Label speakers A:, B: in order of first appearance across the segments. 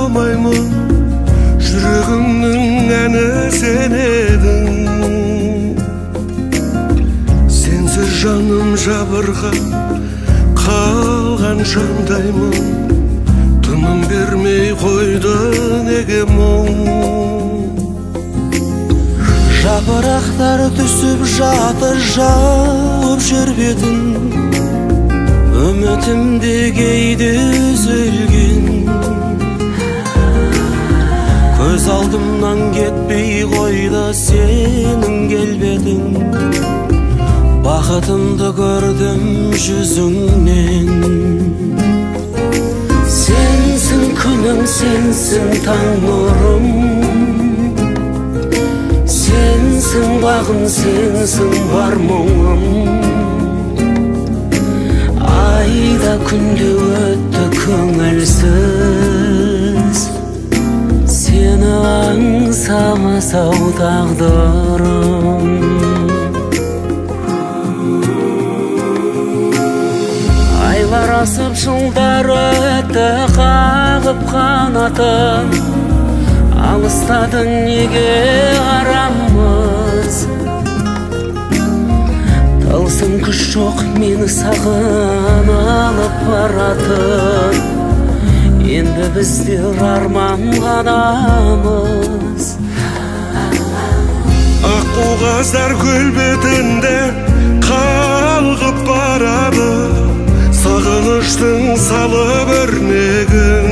A: алмаймын, жүрегімнің әні сен едің. Сенсіз жаным жабырға қалған жандаймын, тыным бермей қойды неге мұң. Жапырақтар түсіп жатыр жауып жер бетін, үмітімде кейде үзілген. Көз алдымнан кетпей қойды сенің келбетің, бақытымды көрдім жүзіңнен. Сенсің күнім, сенсің таң нұрым, сенсің бағым, сенсің бар мұңым. Айда күнде өтті көңілсіз, сені аңсамасау тағдырым. Айлар асып жылдар өтті қағып қанатын, алыстадың неге арамыз. Тылсым күш жоқ мені саған алып баратын, енді біздер арман ғанамыз. Аққу қаздар көл бетінде қалғып барады, сағыныштың салып өрнегін.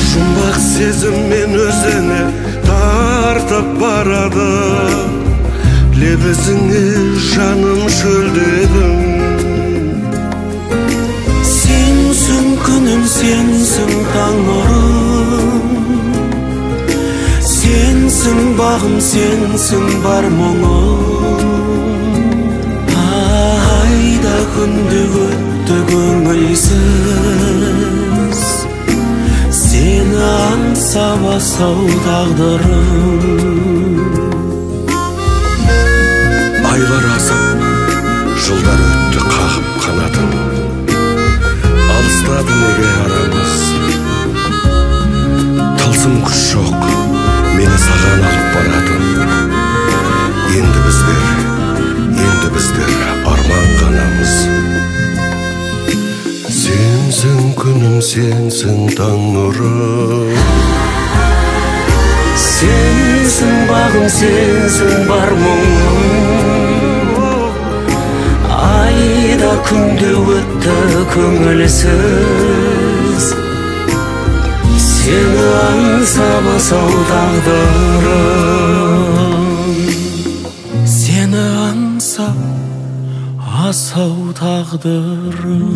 A: Жұмбақ сезіммен өзіне тартып барады, лебізіңе жаным шөлдедім. Сенсің күнім, сенсің таң нұрым, сенсің бағым, сенсің бар мұңым. Айда күнде өтті көңілсіз, сені аңсамасау тағдырым. Айлар асып, жылдар өтті қағып қанатын, алыстады неге арамыз. Тылсым күш жоқ мені саған алып баратын, енді біздер арман ғанамыз. Сенсің күнім, сенсің таң нұрым, сенсің бағым, сенсің бар мұңым. Айда күнде өтті көңілсіз, сені аңсамасау тағдырым. Сені аңсамасау тағдырым.